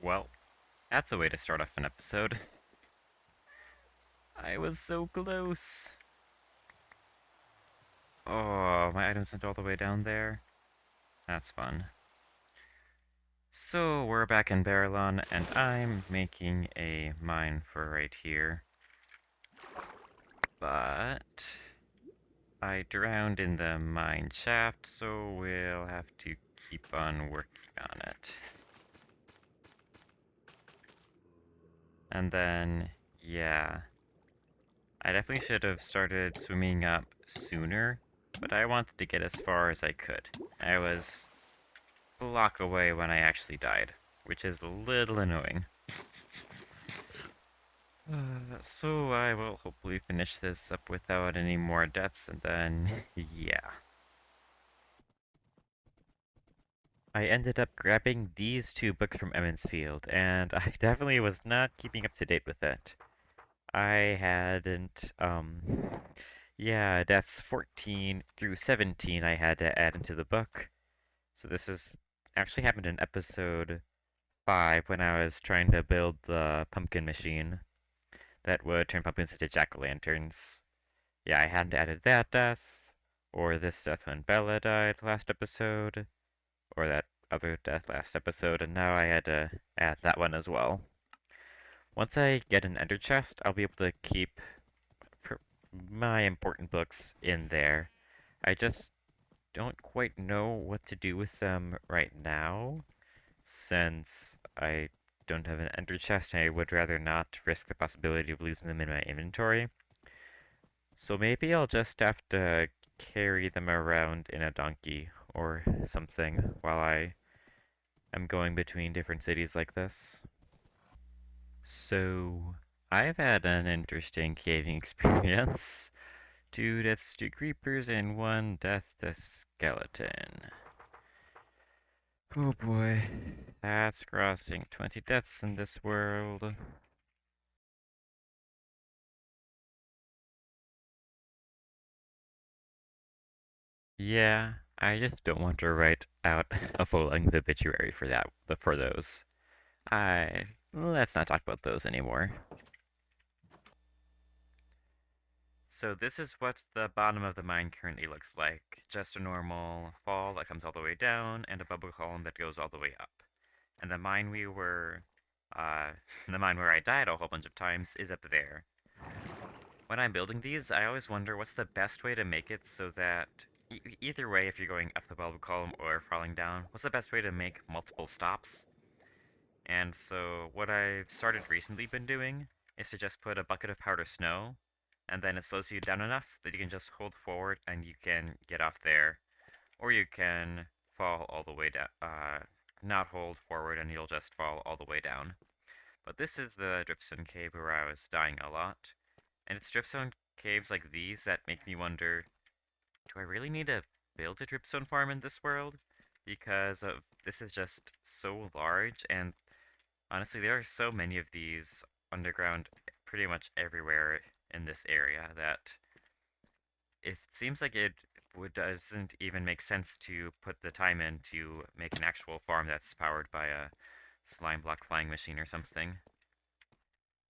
Well, that's a way to start off an episode. I was so close. Oh, my items went all the way down there. That's fun. So, we're back in Baerlon, and I'm making a mine for right here. But I drowned in the mine shaft, so we'll have to keep on working on it. And then, yeah, I definitely should have started swimming up sooner, but I wanted to get as far as I could. I was a block away when I actually died, which is a little annoying. So I will hopefully finish this up without any more deaths, and then, yeah. I ended up grabbing these two books from Emmons Field, and I definitely was not keeping up to date with it. I hadn't, yeah, deaths 14 through 17 I had to add into the book. So this is actually happened in episode 5 when I was trying to build the pumpkin machine that would turn pumpkins into jack-o'-lanterns. Yeah, I hadn't added that death, or this death when Bella died last episode, or that other death last episode, and now I had to add that one as well. Once I get an ender chest, I'll be able to keep my important books in there. I just don't quite know what to do with them right now, since I don't have an ender chest and I would rather not risk the possibility of losing them in my inventory. So maybe I'll just have to carry them around in a donkey or something while I am going between different cities like this. So, I've had an interesting caving experience. 2 deaths to creepers and 1 death to skeleton. Oh boy, that's crossing 20 deaths in this world. Yeah, I just don't want to write out a full-length obituary for those. Let's not talk about those anymore. So this is what the bottom of the mine currently looks like. Just a normal fall that comes all the way down and a bubble column that goes all the way up. And the mine uh, the mine where I died a whole bunch of times is up there. When I'm building these, I always wonder what's the best way to make it so that either way, if you're going up the bubble column or falling down, what's the best way to make multiple stops? And so what I've started recently been doing is to just put a bucket of powder snow, and then it slows you down enough that you can just hold forward and you can get off there. Or you can fall all the way down, not hold forward and you'll just fall all the way down. But this is the dripstone cave where I was dying a lot. And it's dripstone caves like these that make me wonder, do I really need to build a dripstone farm in this world? Because of this is just so large, and honestly, there are so many of these underground pretty much everywhere in this area that it seems like doesn't even make sense to put the time in to make an actual farm that's powered by a slime block flying machine or something.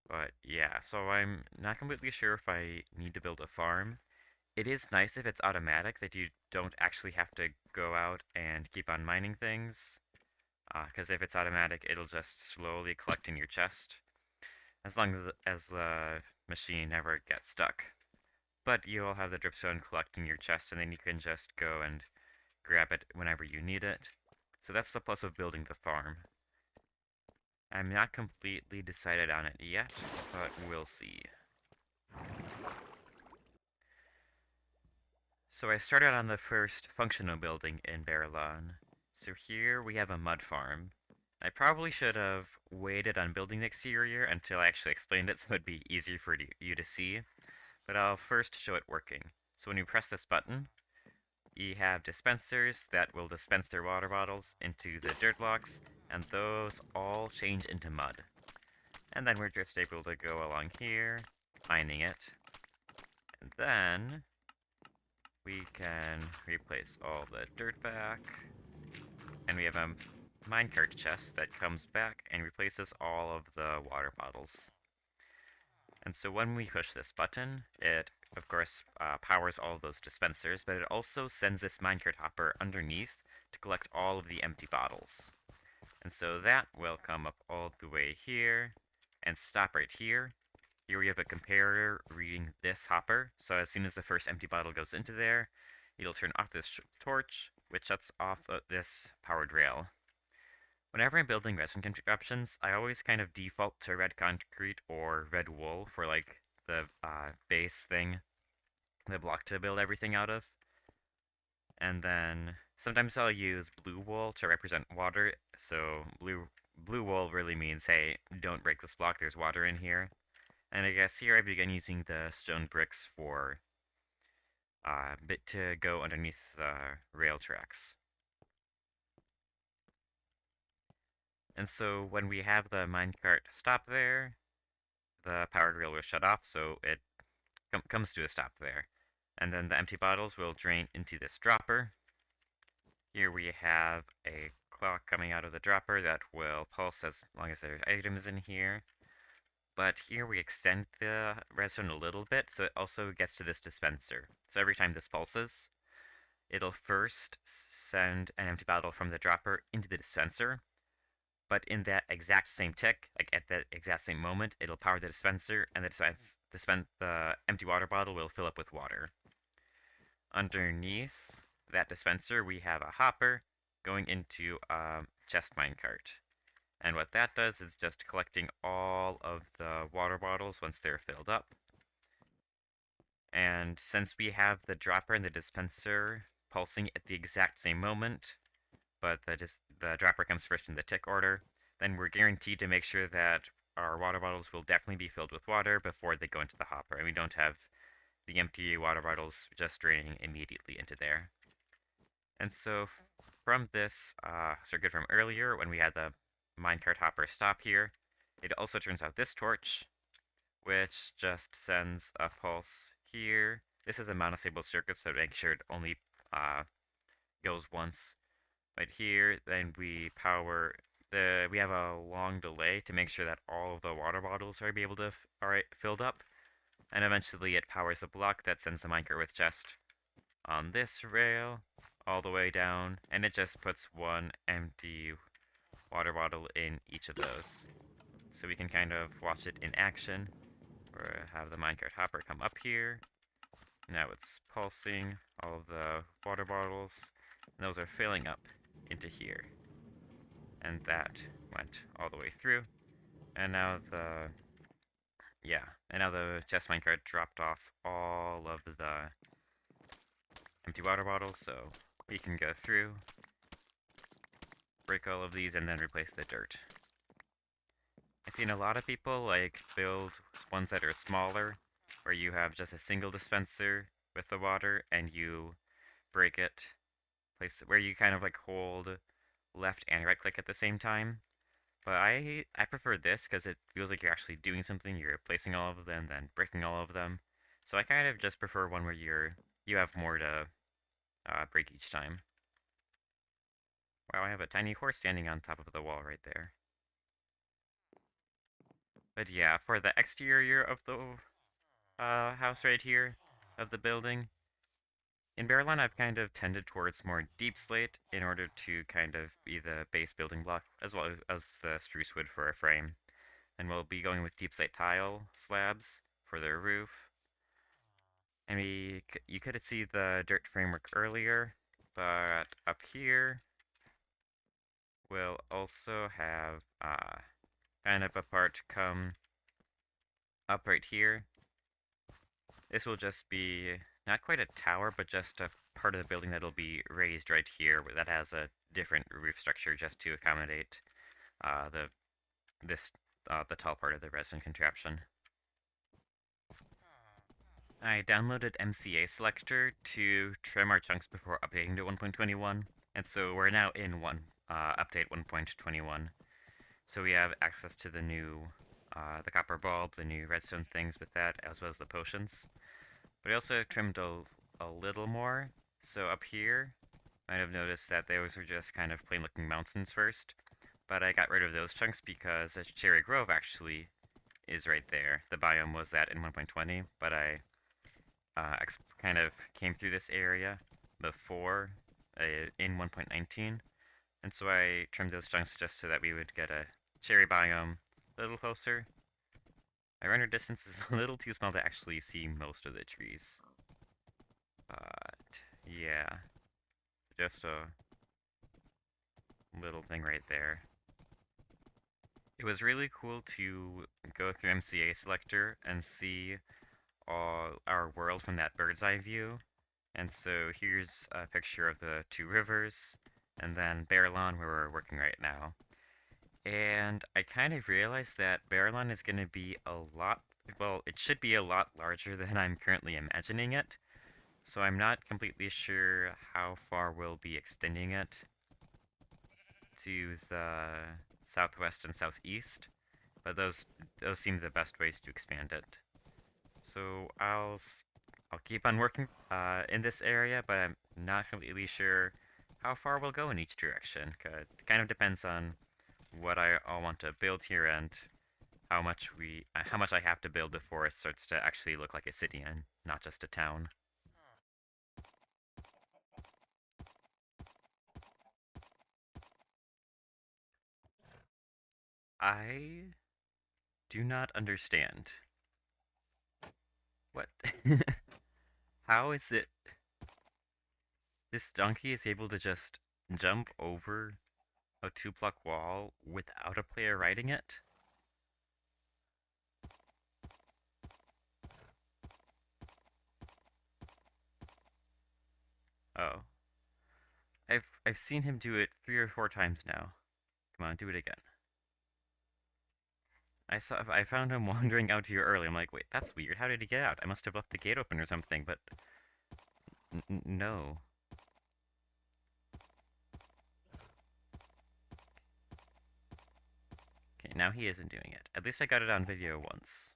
But yeah, so I'm not completely sure if I need to build a farm. It is nice if it's automatic that you don't actually have to go out and keep on mining things. Because if it's automatic, it'll just slowly collect in your chest, as long as the machine never gets stuck. But you'll have the dripstone collect in your chest, and then you can just go and grab it whenever you need it. So that's the plus of building the farm. I'm not completely decided on it yet, but we'll see. So I started on the first functional building in Baerlon. So here we have a mud farm. I probably should have waited on building the exterior until I actually explained it so it'd be easier for you to see, but I'll first show it working. So when you press this button, you have dispensers that will dispense their water bottles into the dirt blocks, and those all change into mud. And then we're just able to go along here, mining it. And then we can replace all the dirt back. And we have a minecart chest that comes back and replaces all of the water bottles. And so when we push this button, it of course powers all of those dispensers, but it also sends this minecart hopper underneath to collect all of the empty bottles. And so that will come up all the way here and stop right here. Here we have a comparator reading this hopper, so as soon as the first empty bottle goes into there, it'll turn off this torch, which shuts off this powered rail. Whenever I'm building resin contraptions, I always kind of default to red concrete or red wool for like the base thing, the block to build everything out of. And then sometimes I'll use blue wool to represent water. So blue wool really means, hey, don't break this block, there's water in here. And I guess here I begin using the stone bricks for bit to go underneath the rail tracks. And so when we have the minecart stop there, the powered rail will shut off, so it comes to a stop there. And then the empty bottles will drain into this dropper. Here we have a clock coming out of the dropper that will pulse as long as there's items in here. But here we extend the redstone a little bit, so it also gets to this dispenser. So every time this pulses, it'll first send an empty bottle from the dropper into the dispenser, but in that exact same tick, like at that exact same moment, it'll power the dispenser, and the empty water bottle will fill up with water. Underneath that dispenser, we have a hopper going into a chest minecart. And what that does is just collecting all of the water bottles once they're filled up. And since we have the dropper and the dispenser pulsing at the exact same moment, but the dropper comes first in the tick order, then we're guaranteed to make sure that our water bottles will definitely be filled with water before they go into the hopper, and we don't have the empty water bottles just draining immediately into there. And so from this circuit from earlier, when we had the minecart hopper stop here, it also turns out this torch, which just sends a pulse here. This is a monostable circuit, so make sure it only goes once. But here, then we power we have a long delay to make sure that all of the water bottles are able to are filled up, and eventually it powers a block that sends the minecart with chest on this rail all the way down, and it just puts one empty water bottle in each of those. So we can kind of watch it in action, or have the minecart hopper come up here. Now it's pulsing all of the water bottles, and those are filling up into here. And that went all the way through. And now the chest minecart dropped off all of the empty water bottles, so we can go through, break all of these, and then replace the dirt. I've seen a lot of people like build ones that are smaller, where you have just a single dispenser with the water, and you break it, where you kind of like hold left and right click at the same time. But I prefer this because it feels like you're actually doing something. You're placing all of them, then breaking all of them. So I kind of just prefer one where you have more to break each time. Wow, I have a tiny horse standing on top of the wall right there. But yeah, for the exterior of the house right here, of the building, in Baerlon I've kind of tended towards more deep slate in order to kind of be the base building block, as well as the spruce wood for a frame. And we'll be going with deep slate tile slabs for the roof. And you could see the dirt framework earlier, but up here we'll also have kind of a part come up right here. This will just be not quite a tower, but just a part of the building that'll be raised right here that has a different roof structure just to accommodate the the tall part of the resin contraption. I downloaded MCA Selector to trim our chunks before updating to 1.21, and so we're now in update 1.21. So we have access to the new, the copper bulb, the new redstone things with that, as well as the potions. But I also trimmed a little more. So up here, might have noticed that those were just kind of plain looking mountains first, but I got rid of those chunks because a cherry grove actually is right there. The biome was that in 1.20, but I kind of came through this area before in 1.19, and so I trimmed those chunks just so that we would get a cherry biome a little closer. My render distance is a little too small to actually see most of the trees, but yeah, just a little thing right there. It was really cool to go through MCA selector and see all our world from that bird's eye view. And so here's a picture of the two rivers, and then Baerlon, where we're working right now. And I kind of realized that Baerlon is going to be a lot, well, it should be a lot larger than I'm currently imagining it. So I'm not completely sure how far we'll be extending it to the southwest and southeast, but those seem the best ways to expand it. So I'll keep on working in this area, but I'm not completely sure how far we'll go in each direction. It kind of depends on what I all want to build here and how much I have to build before it starts to actually look like a city and not just a town. I do not understand. What? How is it this donkey is able to just jump over a two-block wall without a player riding it? Oh. I've seen him do it 3 or 4 times now. Come on, do it again. I found him wandering out here early. I'm like, wait, that's weird. How did he get out? I must have left the gate open or something, but no. Okay, now he isn't doing it. At least I got it on video once.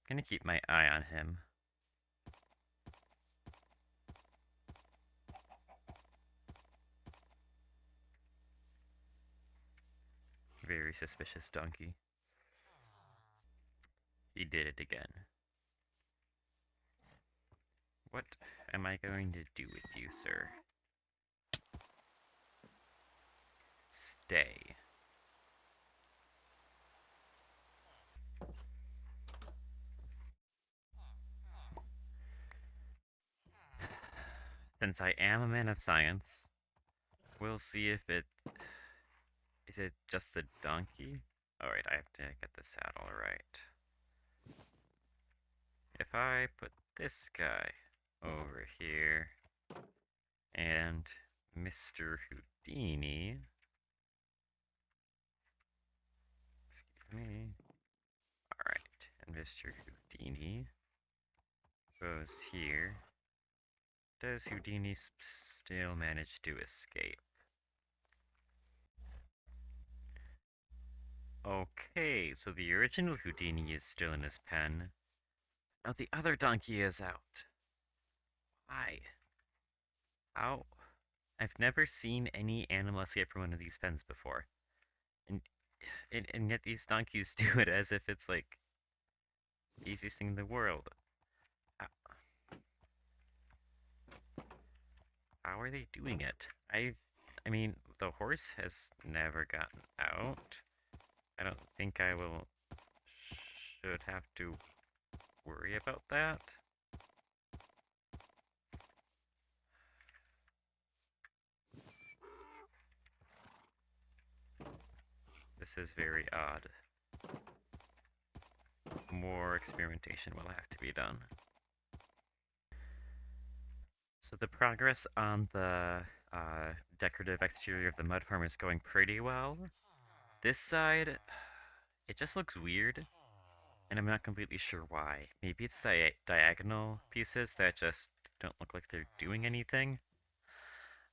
I'm gonna keep my eye on him. Very suspicious donkey. He did it again. What am I going to do with you, sir? Stay. Since I am a man of science, we'll see if it... Is it just the donkey? Alright, I have to get the saddle right. If I put this guy over here and Mr. Houdini, excuse me, alright, and Mr. Houdini goes here. Does Houdini still manage to escape? Okay, so the original Houdini is still in his pen. Now the other donkey is out. Why? How? I've never seen any animal escape from one of these pens before. And, and yet these donkeys do it as if it's like the easiest thing in the world. How, how are they doing it? I mean, the horse has never gotten out. I don't think I will should have to worry about that. This is very odd. More experimentation will have to be done. So the progress on the decorative exterior of the mud farm is going pretty well. This side, it just looks weird, and I'm not completely sure why. Maybe it's the diagonal pieces that just don't look like they're doing anything.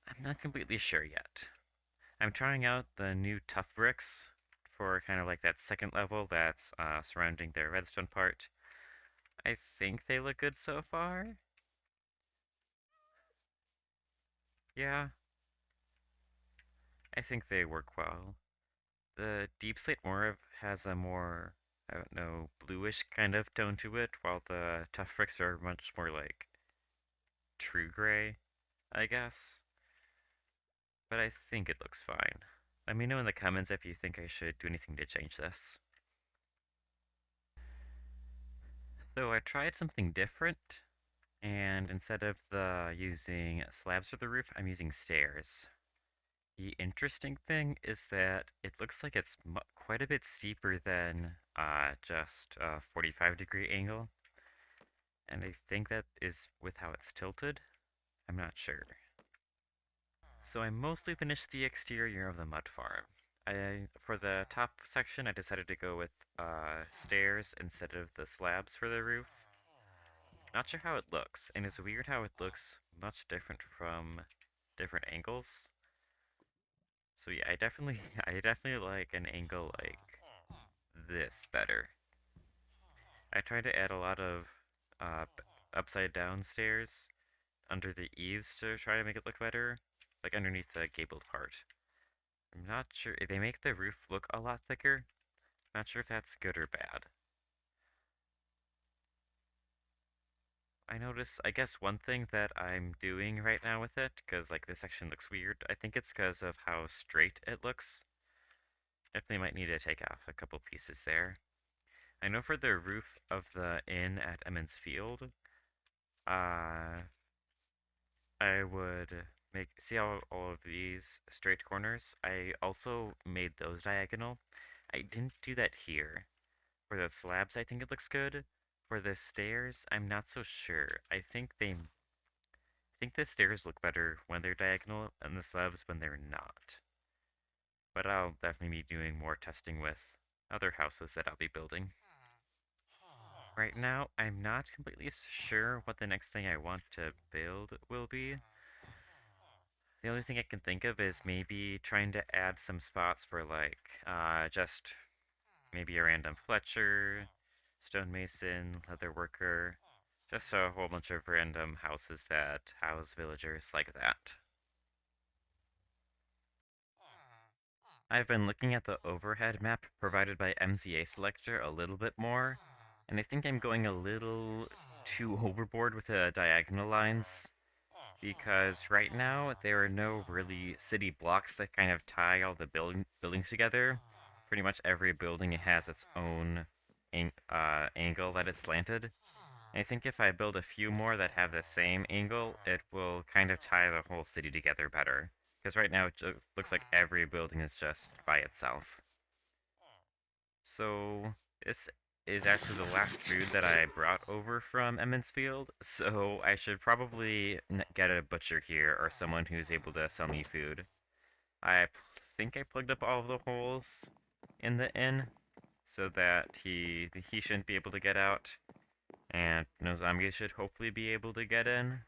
I'm not completely sure yet. I'm trying out the new tough bricks for kind of like that second level that's surrounding the redstone part. I think they look good so far. Yeah, I think they work well. The deep slate has a more, I don't know, bluish kind of tone to it, while the tough bricks are much more like true gray, I guess. But I think it looks fine. Let me know in the comments if you think I should do anything to change this. So I tried something different, and instead of the using slabs for the roof, I'm using stairs. The interesting thing is that it looks like it's quite a bit steeper than just a 45-degree angle, and I think that is with how it's tilted. I'm not sure. So I mostly finished the exterior of the mud farm. For the top section, I decided to go with stairs instead of the slabs for the roof. Not sure how it looks, and it's weird how it looks much different from different angles. So yeah, I definitely like an angle like this better. I tried to add a lot of upside down stairs under the eaves to try to make it look better, like underneath the gabled part. I'm not sure. They make the roof look a lot thicker. Not sure if that's good or bad. I guess one thing that I'm doing right now with it, because like this section looks weird, I think it's because of how straight it looks. Definitely might need to take off a couple pieces there. I know for the roof of the inn at Emmons Field, uh, I would see all of these straight corners? I also made those diagonal. I didn't do that here. For the slabs, I think it looks good. For the stairs, I'm not so sure. I think the stairs look better when they're diagonal and the slabs when they're not. But I'll definitely be doing more testing with other houses that I'll be building. Right now, I'm not completely sure what the next thing I want to build will be. The only thing I can think of is maybe trying to add some spots for like just maybe a random Fletcher, stonemason, leather worker, just a whole bunch of random houses that house villagers like that. I've been looking at the overhead map provided by MZA Selector a little bit more, and I think I'm going a little too overboard with the diagonal lines, because right now there are no really city blocks that kind of tie all the buildings together. Pretty much every building has its own angle that it's slanted. I think if I build a few more that have the same angle, it will kind of tie the whole city together better. Because right now it just looks like every building is just by itself. So this is actually the last food that I brought over from Emmonsfield, so I should probably get a butcher here or someone who's able to sell me food. I think I plugged up all of the holes in the inn so that he shouldn't be able to get out, and no zombies should hopefully be able to get in.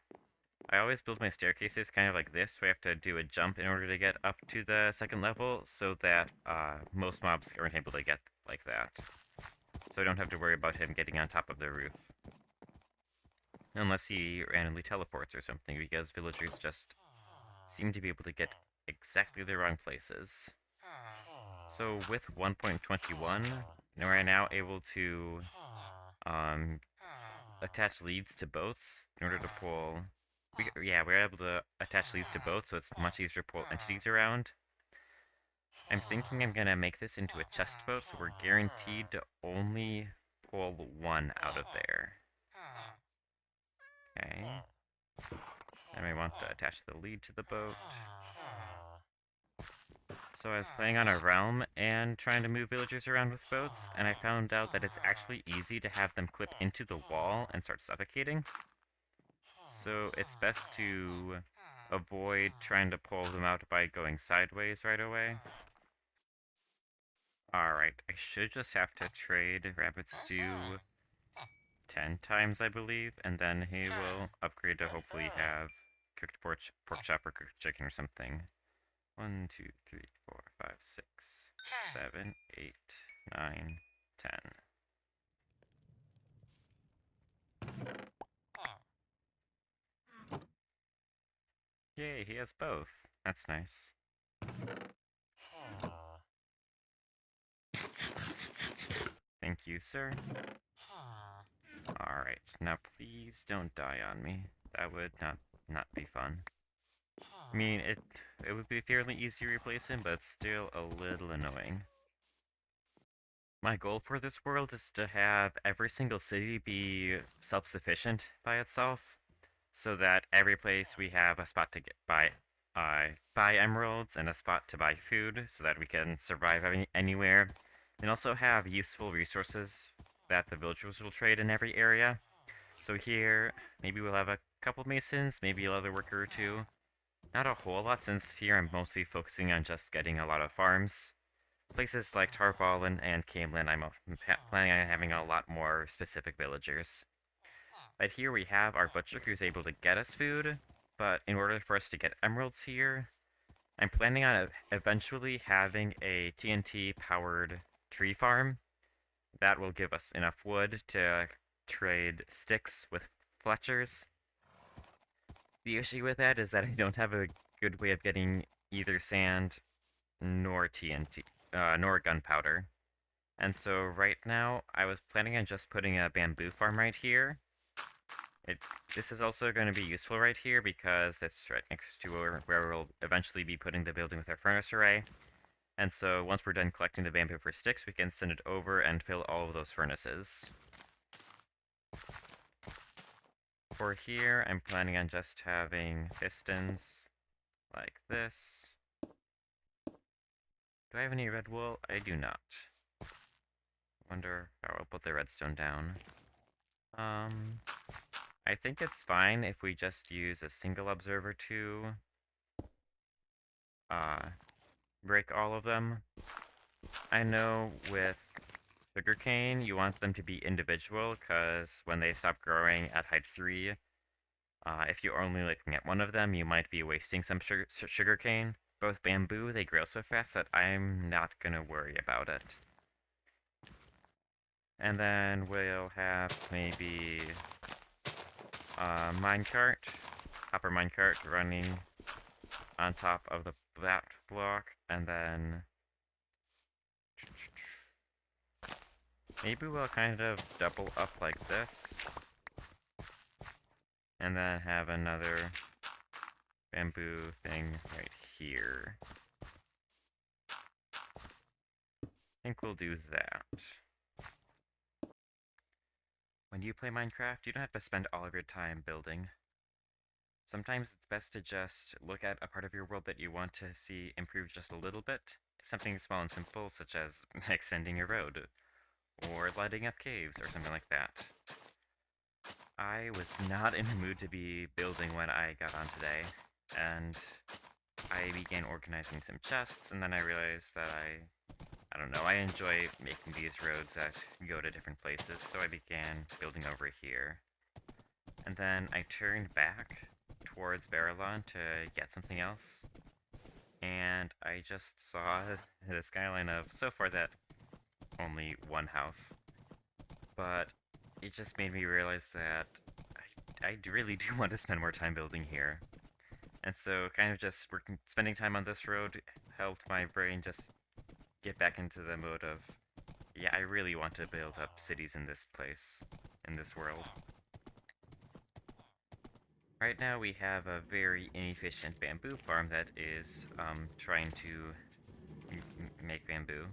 I always build my staircases kind of like this, where I have to do a jump in order to get up to the second level, so that most mobs aren't able to get like that. So I don't have to worry about him getting on top of the roof. Unless he randomly teleports or something, because villagers just seem to be able to get exactly the wrong places. So with 1.21, we're now able to um, attach leads to boats in order to pull. We're able to attach leads to boats, so it's much easier to pull entities around. I'm thinking I'm gonna make this into a chest boat, so we're guaranteed to only pull one out of there. Okay. And we want to attach the lead to the boat. So I was playing on a realm and trying to move villagers around with boats, and I found out that it's actually easy to have them clip into the wall and start suffocating. So it's best to avoid trying to pull them out by going sideways right away. Alright, I should just have to trade Rabbit Stew 10 times, I believe, and then he will upgrade to hopefully have cooked pork chop or cooked chicken or something. 1, 2, 3, 4, 5, 6, 7, 8, 9, 10. Yay, he has both. That's nice. Thank you, sir. Alright, now please don't die on me. That would not be fun. I mean, it would be fairly easy to replace him, but still a little annoying. My goal for this world is to have every single city be self-sufficient by itself, so that every place we have a spot to buy emeralds and a spot to buy food, so that we can survive anywhere, and also have useful resources that the villagers will trade in every area. So here, maybe we'll have a couple masons, maybe another worker or two. Not a whole lot, since here I'm mostly focusing on just getting a lot of farms. Places like Tarvalin and Camelin, I'm planning on having a lot more specific villagers. But here we have our butcher who's able to get us food, but in order for us to get emeralds here, I'm planning on eventually having a TNT-powered tree farm. That will give us enough wood to trade sticks with Fletchers. The issue with that is that I don't have a good way of getting either sand nor TNT, nor gunpowder. And so right now, I was planning on just putting a bamboo farm right here. This is also going to be useful right here because that's right next to where we'll eventually be putting the building with our furnace array. And so once we're done collecting the bamboo for sticks, we can send it over and fill all of those furnaces. For here, I'm planning on just having pistons like this. Do I have any red wool? I do not. Wonder how I'll put the redstone down. I think it's fine if we just use a single observer to break all of them. I know with sugarcane, you want them to be individual, because when they stop growing at height 3, if you're only looking at one of them, you might be wasting some sugarcane. Both bamboo, they grow so fast that I'm not gonna worry about it. And then we'll have maybe a minecart, copper minecart running on top of that block, and then maybe we'll kind of double up like this, and then have another bamboo thing right here. I think we'll do that. When you play Minecraft, you don't have to spend all of your time building. Sometimes it's best to just look at a part of your world that you want to see improve just a little bit. Something small and simple, such as extending your road, or lighting up caves, or something like that. I was not in the mood to be building when I got on today, and I began organizing some chests, and then I realized that I don't know, I enjoy making these roads that go to different places, so I began building over here. And then I turned back towards Baerlon to get something else, and I just saw the skyline of, so far, that only one house. But it just made me realize that I really do want to spend more time building here. And so kind of just spending time on this road helped my brain just get back into the mode of, yeah, I really want to build up cities in this place, in this world. Right now we have a very inefficient bamboo farm that is trying to make bamboo.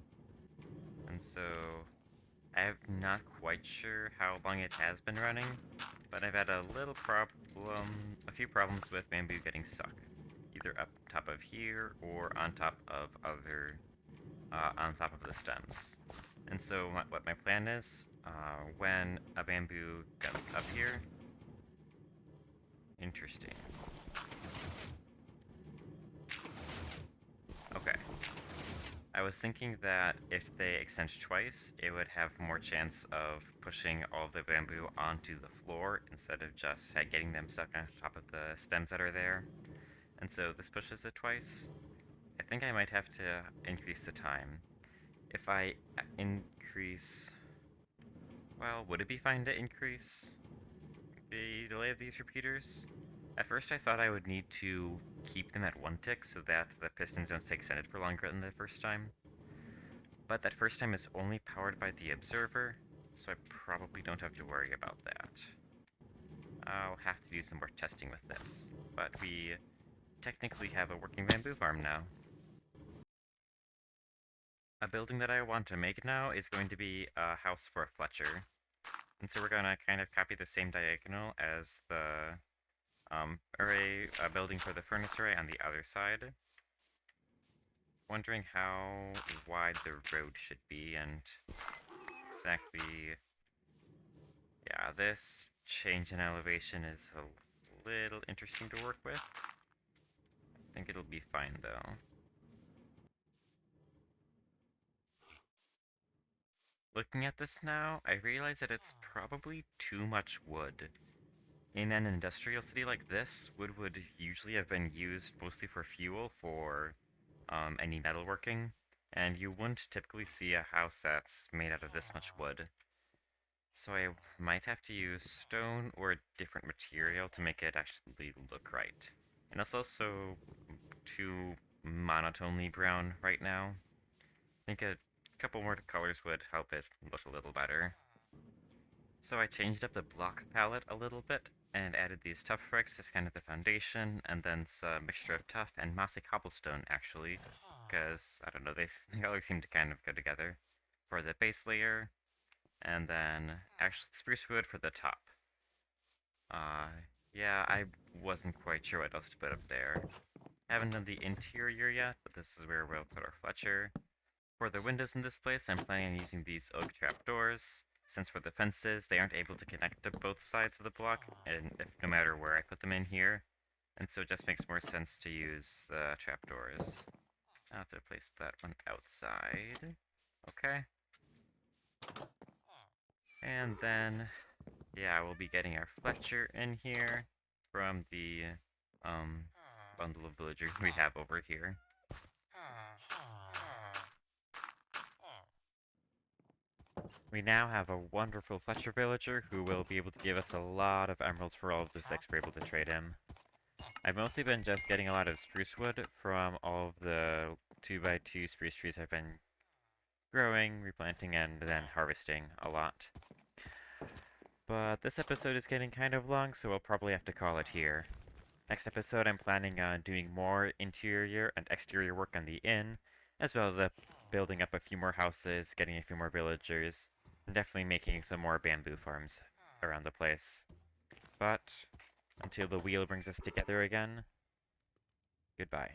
And so I'm not quite sure how long it has been running, but I've had a few problems with bamboo getting stuck, either up top of here or on top of on top of the stems. And so what my plan is, when a bamboo comes up here, interesting. Okay. I was thinking that if they extend twice, it would have more chance of pushing all the bamboo onto the floor instead of just getting them stuck on top of the stems that are there. And so this pushes it twice. I think I might have to increase the time. If I increase... Well, would it be fine to increase the delay of these repeaters? At first I thought I would need to keep them at 1 tick so that the pistons don't stay extended for longer than the first time. But that first time is only powered by the observer, so I probably don't have to worry about that. I'll have to do some more testing with this, but we technically have a working bamboo farm now. A building that I want to make now is going to be a house for a Fletcher. And so we're gonna kind of copy the same diagonal as the array building for the furnace array on the other side. Wondering how wide the road should be and exactly... Yeah, this change in elevation is a little interesting to work with. I think it'll be fine though. Looking at this now, I realize that it's probably too much wood. In an industrial city like this, wood would usually have been used mostly for fuel for any metalworking, and you wouldn't typically see a house that's made out of this much wood. So I might have to use stone or a different material to make it actually look right. And it's also too monotonely brown right now. I think a couple more colors would help it look a little better. So I changed up the block palette a little bit and added these tuff bricks as kind of the foundation, and then some mixture of tuff and mossy cobblestone actually, because I don't know, the colors seem to kind of go together for the base layer, and then actually spruce wood for the top. Yeah, I wasn't quite sure what else to put up there. Haven't done the interior yet, but this is where we'll put our Fletcher. For the windows in this place, I'm planning on using these oak trapdoors, since for the fences, they aren't able to connect to both sides of the block, and if no matter where I put them in here, and so it just makes more sense to use the trapdoors. I'll have to place that one outside. Okay. And then, yeah, we'll be getting our Fletcher in here from the bundle of villagers we have over here. We now have a wonderful Fletcher villager who will be able to give us a lot of emeralds for all of this X we're able to trade him. I've mostly been just getting a lot of spruce wood from all of the 2x2 spruce trees I've been growing, replanting, and then harvesting a lot. But this episode is getting kind of long, so we'll probably have to call it here. Next episode, I'm planning on doing more interior and exterior work on the inn, as well as building up a few more houses, getting a few more villagers, and definitely making some more bamboo farms around the place. But until the wheel brings us together again, goodbye.